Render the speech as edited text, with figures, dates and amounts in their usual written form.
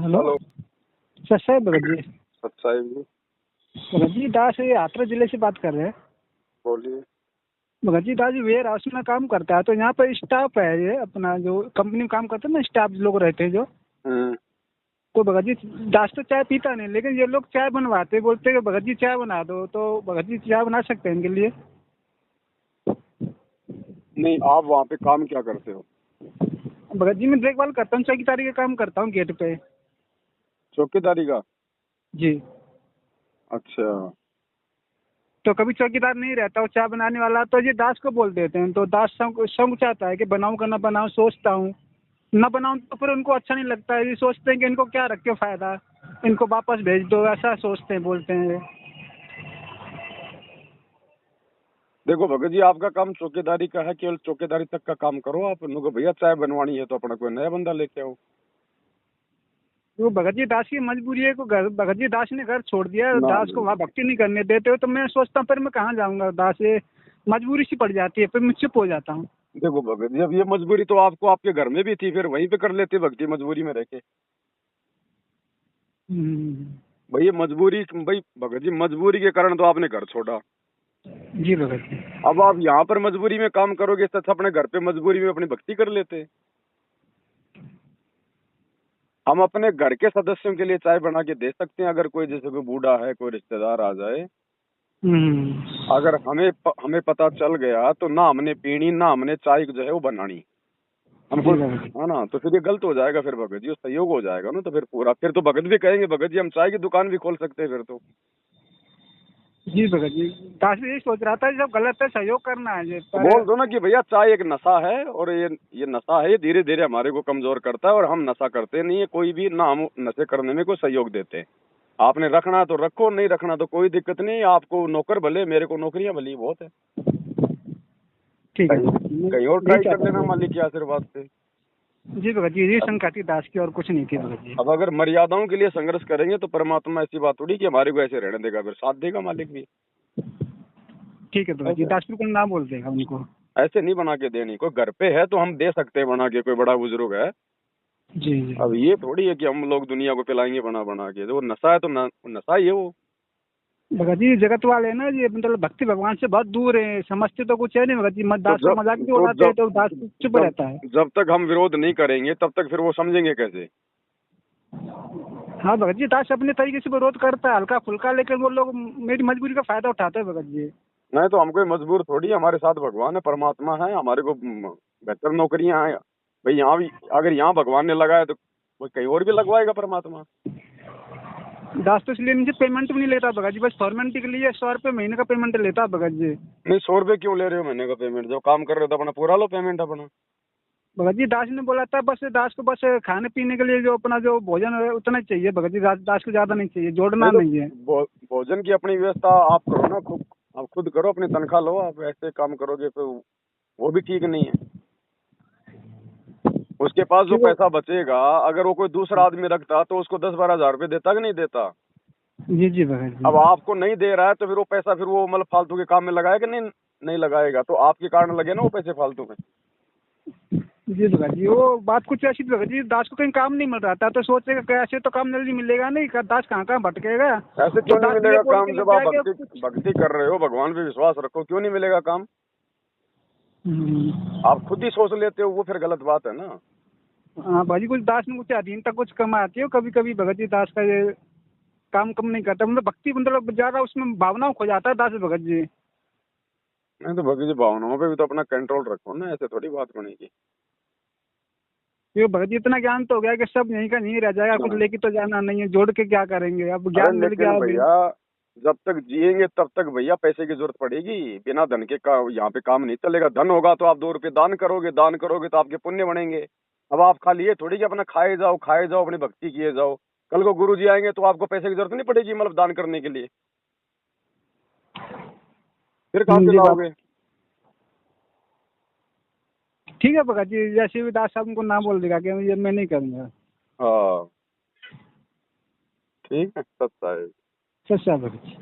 Hello. Hello. Sir साहब भगत जी। साहिब जी भगत जी दास ये हाथरस जिले से बात कर रहे हैं। बोलिए। भगत जी दास वेयर हाउस में काम करता है, तो यहाँ पर स्टाफ है, ये अपना जो कंपनी में काम करते हैं ना, स्टाफ लोग रहते हैं जो। हम्म। तो भगत जी दास तो चाय पीता नहीं, लेकिन ये लोग चाय बनवाते, बोलते हैं कि भगत जी चाय बना दो, तो भगत जी चाय बना सकते हैं इनके लिए। नहीं, आप वहाँ पे काम क्या करते हो? भगत जी मैं देखभाल करता हूँ, चौकीदारी का काम करता हूँ गेट पे। चौकीदारी का? जी। अच्छा। तो कभी चौकीदार नहीं रहता, वो चाय बनाने वाला, तो ये दास को बोल देते हैं, तो दास संग चाहता है कि बनाऊं का ना बनाऊं, सोचता हूँ ना बनाऊं, तो फिर उनको अच्छा नहीं लगता है। ये सोचते हैं कि इनको क्या रख के फायदा, इनको वापस भेज दो, ऐसा सोचते हैं, बोलते हैं ये। देखो भगत जी, आपका काम चौकीदारी का है, केवल चौकीदारी तक का काम करो। आप उनको भैया चाय बनवानी है तो अपना कोई नया बंदा लेके आओ। वो भगत जी दास की मजबूरी है को घर, भगत जी दास ने घर छोड़ दिया, ना दास को वहाँ भक्ति नहीं करने देते हो, तो मैं सोचता हूँ फिर मैं कहाँ जाऊँगा। दास ये मजबूरी सी पड़ जाती है, फिर मैं चुप हो जाता हूँ। देखो भगत जी, अब ये मजबूरी तो आपको आपके घर में भी थी, फिर वहीं पे कर लेते भक्ति मजबूरी में रह के। हम्म। भाई ये मजबूरी, भाई भगत जी मजबूरी के कारण तो आपने घर छोड़ा। जी भगत जी। अब आप यहाँ पर मजबूरी में काम करोगे, इससे अच्छा अपने घर पे मजबूरी में अपनी भक्ति कर लेते। हम अपने घर के सदस्यों के लिए चाय बना के दे सकते हैं, अगर कोई जैसे कोई बूढ़ा है, कोई रिश्तेदार आ जाए। हम्म। अगर हमें पता चल गया तो ना हमने पीनी, ना हमने चाय जो है वो बनानी हमको, जी भगत जी। है ना? तो फिर ये गलत हो जाएगा, फिर भगत जी वो सहयोग हो जाएगा ना, तो फिर पूरा, फिर तो भगत भी कहेंगे भगत जी हम चाय की दुकान भी खोल सकते हैं फिर तो। जी भगत जी। दास भी यही सोच रहा था, जब गलत है सहयोग करना है ये, तो पर। बोल दो ना कि भैया चाय एक नशा है, और ये नशा है, ये धीरे धीरे हमारे को कमजोर करता है, और हम नशा करते नहीं है कोई भी, ना हम नशे करने में कोई सहयोग देते हैं। आपने रखना तो रखो, नहीं रखना तो कोई दिक्कत नहीं। आपको नौकर भले, मेरे को नौकरियां भली बहुत है। ठीक है कहीं भगत जी, मैं कहीं और यही ट्राई कर चाहता लेना हूँ। मालिक के आशीर्वाद से। जी भगत जी, यही अब शंका थी दास की, और कुछ नहीं थी भगत जी। अब अगर मर्यादाओं के लिए संघर्ष करेंगे तो परमात्मा ऐसी बात थोड़ी कि हमारे को ऐसे रहने देगा, फिर साथ देगा मालिक भी। ठीक है भगत जी, ऐसे दास बिल्कुल ना बोल देगा उनको। ऐसे नहीं बना के देनी। कोई घर पे है तो हम दे सकते हैं बना के, कोई बड़ा बुजुर्ग है। जी जी। अब ये थोड़ी है कि हम लोग दुनिया को पिलाएंगे बना बना के। जो नशा है तो नशा ही है वो। भगत जी जगत वाले ना ये, मतलब भक्ति भगवान से बहुत दूर है, समझते तो कुछ है नहीं भगत जी। तो दास का जब मजाक भी तो उड़ाते हैं, जब तो दास चुप जब रहता है। जब तक हम विरोध नहीं करेंगे तब तक फिर वो समझेंगे कैसे? हाँ भगत जी, दास अपने तरीके से विरोध करता है हल्का फुल्का, लेकिन वो लोग मेरी मजबूरी का फायदा उठाते हैं भगत जी। नहीं तो हम कोई मजबूर थोड़ी है, हमारे साथ भगवान है, परमात्मा है, हमारे को बेहतर नौकरियां हैं। भाई यहाँ भी अगर यहाँ भगवान ने लगाया तो वो कहीं और भी लगवाएगा परमात्मा। दास तो इसलिए मुझे पेमेंट भी नहीं लेता भगत जी, बस फॉर्मेलिटी के लिए 100 रुपये महीने का पेमेंट लेता भगत जी। नहीं, 100 रुपये क्यों ले रहे हो महीने का पेमेंट? जब काम कर रहे हो तो अपना पूरा लो पेमेंट अपना। भगत जी दास ने बोला था बस, दास को बस खाने पीने के लिए जो अपना जो भोजन है उतना ही चाहिए भगत जी, दास को ज्यादा नहीं चाहिए, जोड़ना नहीं तो नहीं है। भोजन की अपनी व्यवस्था आप करो ना, खुद आप खुद करो, अपनी तनख्वाह लो। आप ऐसे काम करोगे तो वो भी ठीक नहीं है। उसके पास जो ठीक है। पैसा बचेगा, अगर वो कोई दूसरा आदमी रखता तो उसको 10-12 हज़ार रुपये देता कि नहीं देता? जी जी भगत जी। अब आपको नहीं दे रहा है तो फिर वो पैसा फिर वो मतलब फालतू के काम में लगाएगा? नहीं, नहीं लगाएगा। तो आपके कारण लगे ना वो पैसे फालतू में। जी भगत जी, वो बात कुछ ऐसी थी भगत जी, दास को कहीं काम नहीं मिल रहा था, तो सोचेगा कैसे, तो काम जल्दी मिलेगा नहीं, दास कहाँ कहाँ भटकेगा। ऐसे तो क्यों नहीं दास ये मिलेगा बोल काम? के लग जब आप गया कि भक्ति कुछ। भक्ति कर रहे हो, भगवान पे विश्वास रखो, क्यों नहीं मिलेगा काम? हम्म। आप खुद ही सोच लेते हो, वो फिर गलत बात है ना। हाँ भाजी, कुछ दास में कुछ अधीनता कुछ कम आती है कभी कभी भगत जी, दास का ये काम कम नहीं करता, मतलब भक्ति मतलब ज्यादा उसमें भावनाओं खो जाता है दास भगत जी। नहीं तो भक्ति जी भावनाओं पे भी तो अपना कंट्रोल रखो ना, ऐसे थोड़ी बात बनेगी। ये भगत जी इतना ज्ञान तो हो गया कि सब यहीं का यहीं रह जाएगा, कुछ हाँ। लेके तो जाना नहीं है, जोड़ के क्या करेंगे, अब अरे ज्ञान मिल लेकिन गया अभी। भैया, जब तक जिएंगे तब तक भैया पैसे की जरूरत पड़ेगी। बिना धन के का यहाँ पे काम नहीं चलेगा। धन होगा तो आप 2 रुपए दान करोगे, दान करोगे तो आपके पुण्य बढ़ेंगे। अब आप खाली ये थोड़ी कि अपना खाए जाओ, अपनी भक्ति किए जाओ। कल को गुरु जी आएंगे तो आपको पैसे की जरूरत नहीं पड़ेगी, मतलब दान करने के लिए। फिर कहाँ से जी बात लाओगे? ठीक है भगत जी, जैसे भी दास साहब उनको ना बोल देगा कि ये मैं नहीं करूँगा। हाँ, ठीक है, सत्ता है। सच्चा भगत जी।